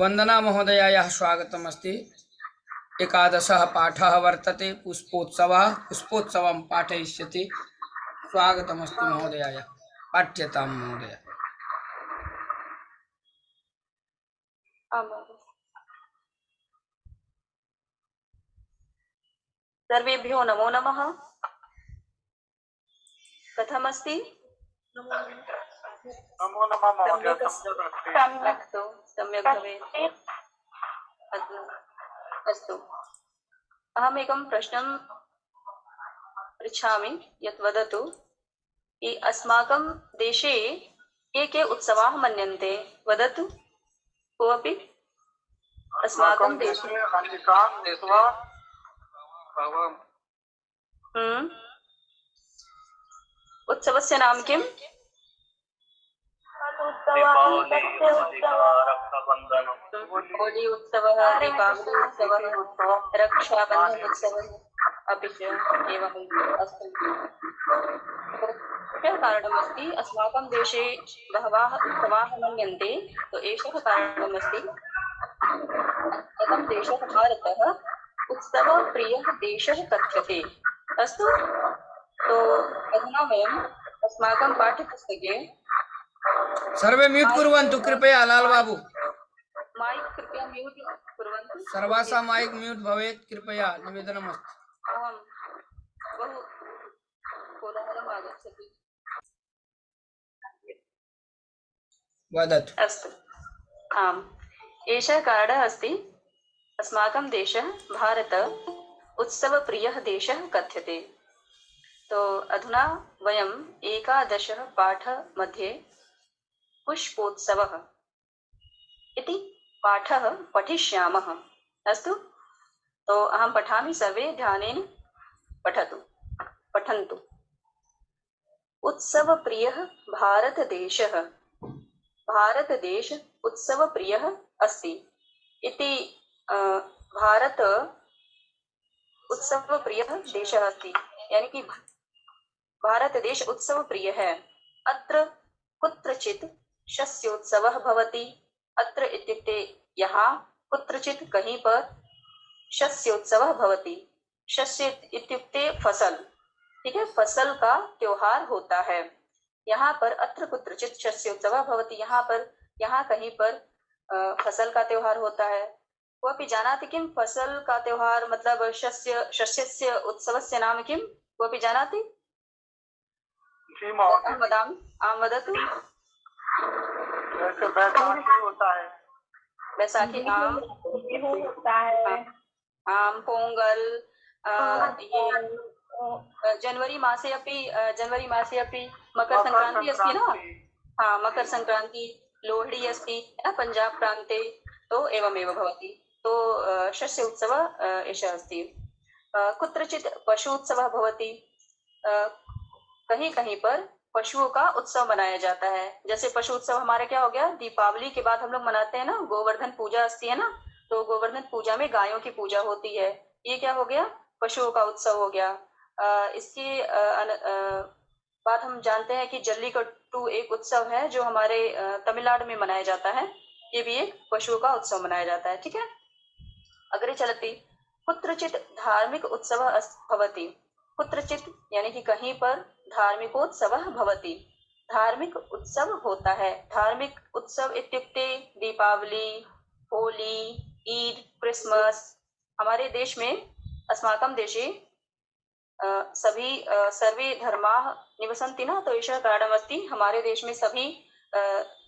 वंदना महोदयायाः स्वागतमस्ति। एकादशः पाठः वर्तते पुष्पोत्सवः। पुष्पोत्सवं पाठयिष्यति। स्वागतमस्ति महोदयाय। पाठ्यतां महोदय। सर्वेभ्यो नमो नमः। कथमस्ति? नमो नमः महोदय। सम्यक् भवेत्। अस्तु, अहमेकं प्रश्नं पृच्छामि, यत् वदतु कि अस्माकं देशे के के उत्सवाः मन्यन्ते? वदतु कोऽपि। अस्माकं देशे उत्सवस्य नाम किम्? होली उत्सवः, दीपावली उत्सवः, रक्षाबन्धन उत्सवः अपि च एवम् अस्तु। क्या कारणमस्ति अस्माकं देशे बहवः उत्सवाः मन्यन्ते? तो एषः कारणमस्ति, अस्माकं देशः भारतः उत्सवप्रियः देशः कथ्यते। अस्तु, तो अधुना वयम् अस्माकं पाठ्यपुस्तके सर्वे म्यूट कुर्वन्तु कृपया। लाल बाबू माइक कृपया म्यूट कुर्वन्तु। सर्वासां माइक म्यूट भवेत् कृपया, निवेदनमस्ति। आम्, बहु कोलाहलम् आगच्छति। वदतु। अस्तु, आम्, एषः कारणः अस्ति, अस्माकं देशः भारत उत्सवप्रियः देशः कथ्यते। तो अधुना वयम् एकादशः पाठमध्ये पुष्पोत्सवः इति पाठः पठिष्यामः। अस्तु, तो अहं पठामि, सर्वे ध्यानेन पठन्तु। उत्सवप्रियः भारतदेशः। भारतदेश उत्सवप्रियः अस्ति इति भारत उत्सवप्रियः देशः अस्ति, यानी कि भारत देश उत्सव प्रिय है। अत्र कुत्रचित् शस्योत्सवः भवति। अत्र इत्युक्ते यहाँ, कुत्रचित् कहीं पर शस्योत्सवः भवति। शस्य इत्युक्ते फसल, ठीक है, फसल का त्योहार होता है। यहाँ पर अत्र कुत्रचित् शस्योत्सवः भवति, यहाँ पर, यहाँ कहीं पर फसल का त्योहार होता है। कोऽपि जानाति किं फसल का त्योहार मतलब शस्यस्य उत्सवस्य नाम किं? कोऽपि जानाति? आम वदतु। बैसाखी होता है। बैसाखी, आम होता है। आम, पोंगल, ये जनवरी मासे अपि मकर संक्रांति अस्ति न? हाँ, मकर संक्रांति, लोहड़ी अस्ति पंजाब प्रान्ते, तो एवमेव भवति। तो शस्य उत्सवः एषः अस्ति। कुत्रचित् पशु उत्सवः भवति। कहीं कहीं पर पशुओं का उत्सव मनाया जाता है। जैसे पशु उत्सव हमारे क्या हो गया, दीपावली के बाद हम लोग मनाते हैं ना, गोवर्धन पूजा अस्ति है ना, तो गोवर्धन पूजा में गायों की पूजा होती है। ये क्या हो गया, पशुओं का उत्सव हो गया। इसके बाद हम जानते हैं कि जल्लीकट्टू एक उत्सव है जो हमारे तमिलनाडु में मनाया जाता है। ये भी एक पशुओं का उत्सव मनाया जाता है, ठीक है। अग्रे चलति, कुत्रचित् धार्मिक उत्सवः भवति। कुत्रचित् यानी कि कहीं पर धार्मिकोत्सवः भवति। धार्मिक उत्सव होता है। धार्मिक उत्सव इत्युक्ते दीपावली, होली, ईद, क्रिसमस। हमारे देश में, अस्माकं देशे सर्वे धर्माः निवसन्ति न, तो एषः कारणमस्ति। हमारे देश में सभी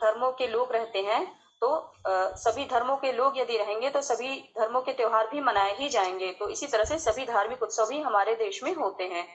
धर्मों के लोग रहते हैं, तो सभी धर्मों के लोग यदि रहेंगे तो सभी धर्मों के त्योहार भी मनाए ही जाएंगे। तो इसी तरह से सभी धार्मिक उत्सव भी हमारे देश में होते हैं।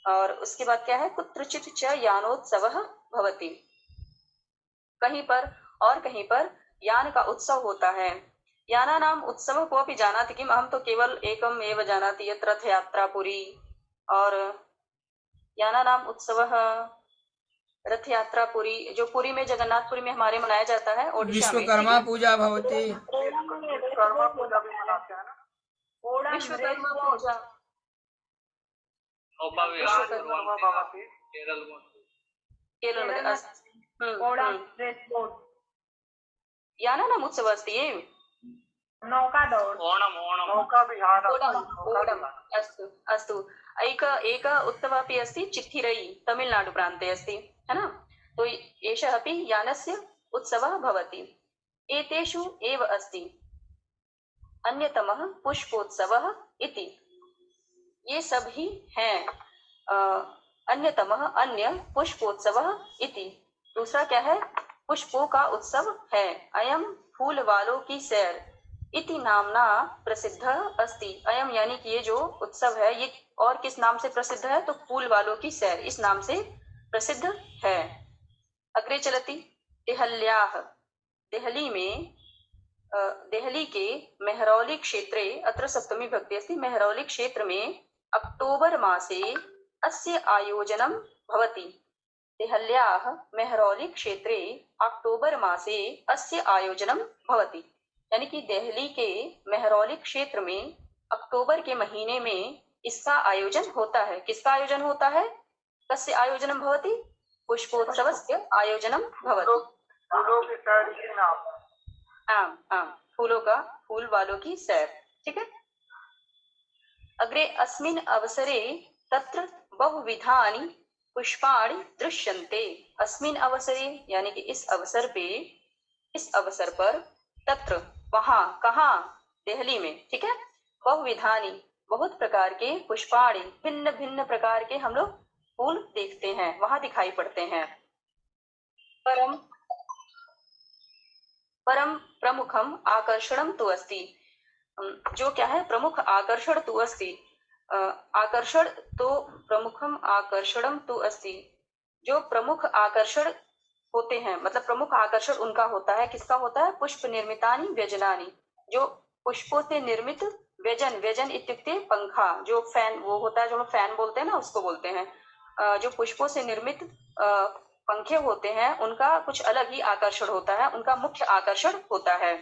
और उसके बाद क्या है, कुत्रचित् च यानोत्सवः भवति। कहीं पर और कहीं पर यान का उत्सव होता है। यानानाम् उत्सवः कोऽपि जानाति किम्? अहं तो केवल एकम् एव जानाति, यत् रथ यात्रा पुरी। और यानानाम् उत्सवः रथ यात्रा पुरी, जो पुरी में, जगन्नाथपुरी में हमारे मनाया जाता है, ओडिशा में। विश्वकर्मा पूजा भवति। विश्वकर्मा पूजा भी मनाते हैं ना? विश्वकर्मा पूजा, केरल में याननम् उत्सवः अस्ति एव। नौका विहार ओणम् अस्तु अस्तु। एक उत्सवः अपि अस्ति चित्थिरै, तमिळ्नाडुप्रान्ते अस्ति, है न? तो एषः अपि यानस्य उत्सवः भवति। एतेषु एव अस्ति अन्यतमः पुष्पोत्सवः इति। ये सब ही हैं अन्यतमः अन्य पुष्पोत्सवः इति। दूसरा क्या है? पुष्पों का उत्सव है। अयम फूल वालों की सैर इति नामना प्रसिद्ध अस्ति। अयम यानी कि ये जो उत्सव है ये और किस नाम से प्रसिद्ध है? तो फूल वालों की सैर इस नाम से प्रसिद्ध है। अग्रे चलति देहल्याः। देहली में देहली के मेहरौली क्षेत्रे अत्र सप्तमी भक्ति अस्ति। मेहरौली क्षेत्र में अक्टोबर मासे अस्य आयोजनं भवति। देहल्याः मेहरौली क्षेत्रे अक्टोबर मासे अस्य आयोजनं भवति। यानी कि दिल्ली के मेहरौली क्षेत्र में अक्टूबर के महीने में इसका आयोजन होता है। किसका आयोजन होता है? कस्य आयोजनं भवति? पुष्पोत्सवस्य आयोजनं भवति। फूलों की सैर के नाम। आम आम, फूलों का, फूल वालों की सैर। ठीक है। अग्रे अस्मिन् अवसरे तत्र बहुविधानि पुष्पाणि दृश्यन्ते। अस्मिन् अवसरे यानी कि इस अवसर पे, इस अवसर पर, तत्र वहां, कहाँ? दिल्ली में। ठीक है। बहुविधानि बहुत प्रकार के, पुष्पाणि भिन्न भिन्न प्रकार के हम लोग फूल देखते हैं, वहां दिखाई पड़ते हैं। परम परम प्रमुखम आकर्षणम तो अस्ति। जो क्या है? प्रमुख आकर्षण तो अस्ति। आकर्षण तो प्रमुखम आकर्षणम तो अस्ति। जो प्रमुख आकर्षण होते हैं, मतलब प्रमुख आकर्षण उनका होता है। किसका होता है? पुष्प निर्मितानि व्यजनानि। जो पुष्पों से निर्मित व्यजन, व्यजन इत्युक्ते पंखा, जो फैन वो होता है, जो फैन बोलते हैं ना, उसको बोलते हैं। जो पुष्पों से निर्मित पंखे होते हैं उनका कुछ अलग ही आकर्षण होता है, उनका मुख्य आकर्षण होता है।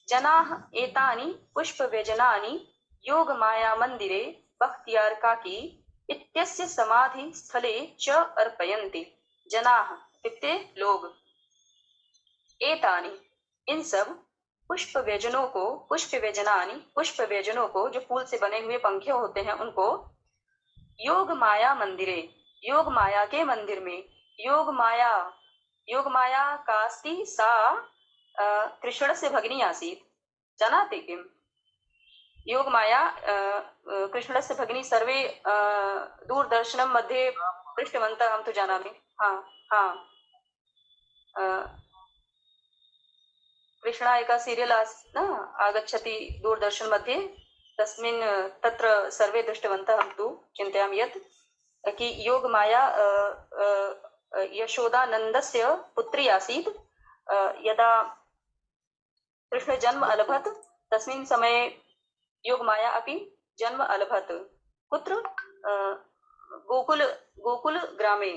जनाः एतानि पुष्प व्यजनानि योग माया मंदिरे बख्तियार काकी इत्यस्य समाधि स्थले च अर्पयन्ति। जनाः इत्युक्ते लोग, एतानि इन सब, पुष्प व्यजनों को, पुष्प व्यजनानि पुष्प व्यजनों को, जो फूल से बने हुए पंखे होते हैं उनको, योग माया मंदिरे, योग माया के मंदिर में। योग माया कास्ति सा कृष्णस्य भगिनी आसीत्। जानाति किम्? योग माया कृष्णस्य भगिनी सर्वे दूरदर्शनं मध्ये पृष्टवन्तः, अहं तु जानामि। हाँ कृष्णा एका सीरियल् आगच्छति दूरदर्शन मध्ये, तस्मिन् तत्र सर्वे दृष्टवन्तः। अहं तु चिन्तयामि यत् कि योग माया यशोदानन्दस्य पुत्री आसीत्। यदा कृष्ण जन्म अलभत तस्मिन् समये योग माया अपि जन्म अलभत। कुत्र? गोकुल ग्रामे।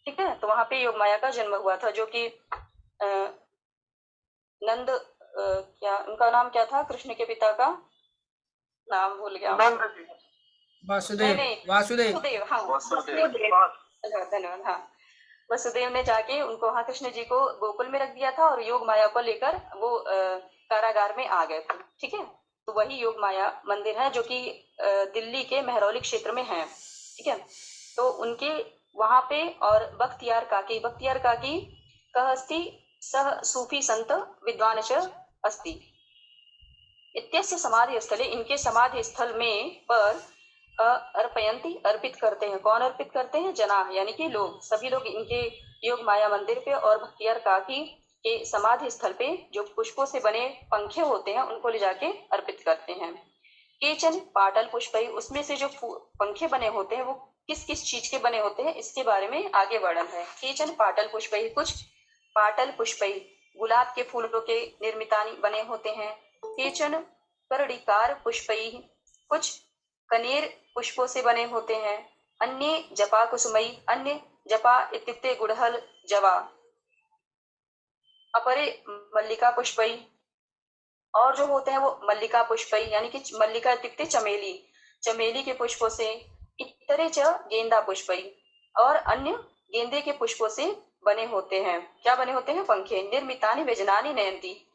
ठीक है। तो वहां पे योग माया का जन्म हुआ था, जो कि नंद, क्या उनका नाम क्या था? कृष्ण के पिता का नाम भूल गया। वासुदेव। वासुदेव, हाँ धन्यवाद। हाँ, वसुदेव ने जाके उनको, हाँ, कृष्ण जी को गोकुल में रख दिया था और योग माया को लेकर वो कारागार में आ गए थे। ठीक है। तो वही योग माया मंदिर है जो कि दिल्ली के मेहरौली क्षेत्र में है। ठीक है। तो उनके वहां पे, और बख्तियार काकी कह अस्ति सह सूफी संत विद्वान च अस्ति इत्यस्य समाधि स्थले, इनके समाधि स्थल में पर अर्पयंती, अर्पित करते हैं। कौन अर्पित करते हैं? जना, यानी कि लोग, सभी लोग इनके योग माया मंदिर पे और बख्तियार काकी के समाधि स्थल पे जो पुष्पों से बने पंखे होते हैं उनको ले जाके अर्पित करते हैं। केचन पाटल पुष्पई, उसमें से जो पंखे बने होते हैं वो किस किस चीज के बने होते हैं इसके बारे में आगे वर्णन है। केचन पाटल पुष्पई, कुछ पाटल पुष्पई गुलाब के फूलों के निर्मितानि बने होते हैं। केचन कर्णिकार पुष्पई, कुछ कनेर पुष्पों से बने होते हैं। अन्य जपा कुसुमई, अन्य जपा इत्युक्ते गुड़हल जवा। अपरे मल्लिका पुष्पई, और जो होते हैं वो मल्लिका पुष्पई, यानी कि मल्लिका इत्युक्ते चमेली, चमेली के पुष्पों से। इतरे च गेंदा पुष्पई, और अन्य गेंदे के पुष्पों से बने होते हैं। क्या बने होते हैं? पंखे। निर्मितानि व्यजनानि नयन्ति,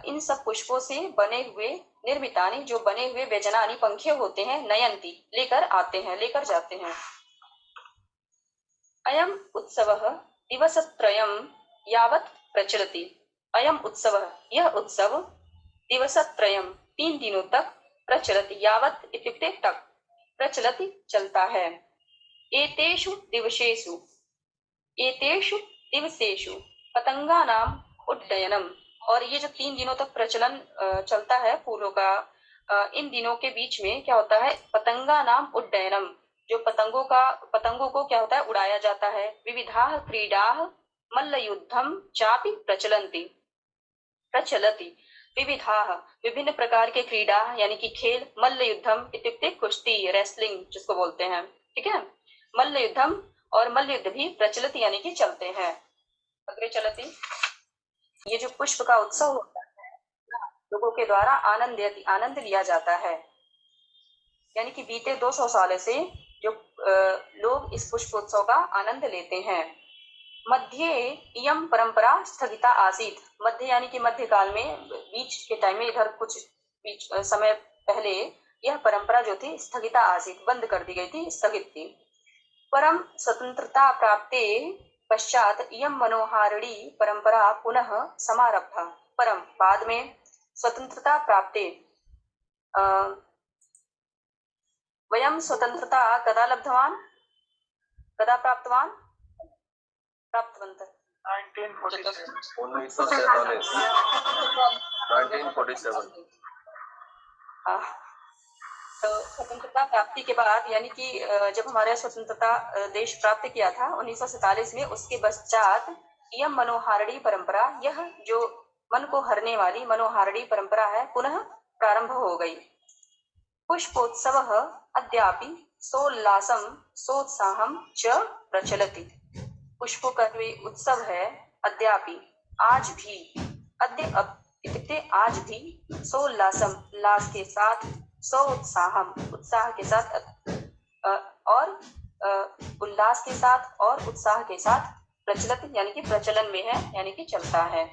इन सब पुष्पों से बने हुए, निर्मितानि जो बने हुए, व्यजनानि पंखे होते हैं, नयन्ति लेकर आते हैं, लेकर जाते हैं। अयम उत्सवः दिवसत्रयं यावत् प्रचलति। अयम उत्सवः, यह उत्सव, दिवसत्रयं 3 दिनों तक, प्रचलति यावत् इत्युक्ते तक, प्रचलति चलता है। एतेषु दिवसेषु, एतेषु दिवसेषु पतंगानाम उड्डयनम, और ये जो 3 दिनों तक प्रचलन चलता है फूलों का, इन दिनों के बीच में क्या होता है? पतंगानाम उड्डयनम, जो पतंगों को क्या होता है? उड़ाया जाता है। विविधाः क्रीडाः मल्लयुद्धम चापि प्रचलन्ति, प्रचलति। विविधाः विभिन्न प्रकार के क्रीडा यानी कि खेल, मल्ल युद्धम इत्युक्ते कुश्ती, रेसलिंग जिसको बोलते हैं, ठीक है। मल्ल युद्धम, और मल्ल युद्ध भी प्रचलित यानी कि चलते हैं। अग्रे चलती, ये जो पुष्प का उत्सव होता है, लोगों के द्वारा आनंद लिया जाता है। यानी कि बीते 200 साल से जो लोग इस पुष्प उत्सव का आनंद लेते हैं। मध्य इयम परंपरा स्थगिता आसीत, मध्य यानी कि मध्यकाल में, बीच के टाइम में, इधर कुछ बीच समय पहले यह परंपरा जो थी स्थगिता आसीत, बंद कर दी गई थी, स्थगित थी। परम स्वतंत्रता प्राप्ते पश्चात इयम मनोहारिणी परंपरा पुनः समारब्धा। परम बाद में, स्वतंत्रता प्राप्ते, वयम स्वतंत्रता कदा लब्धवान, कदा प्राप्तवान, प्राप्तवन्तः 1947। तो स्वतंत्रता प्राप्ति के बाद, यानी कि जब हमारे स्वतंत्रता देश प्राप्त किया था 1947 में, उसके पश्चात यह मनोहारिणी परंपरा, यह जो मन को हरने वाली मनोहारिणी परंपरा है, पुनः प्रारंभ हो गई। पुष्पोत्सवः अद्यापि सोल्लासम सोत्साहम च प्रचलति। पुष्पों का जो उत्सव है, अद्यापि आज भी, अद्य इत्युक्ते आज भी, सोल्लासम उल्लास के साथ, सोत्साहम उत्साह के साथ, और उल्लास के साथ और उत्साह के साथ, प्रचलित यानी कि प्रचलन में है, यानी कि चलता है।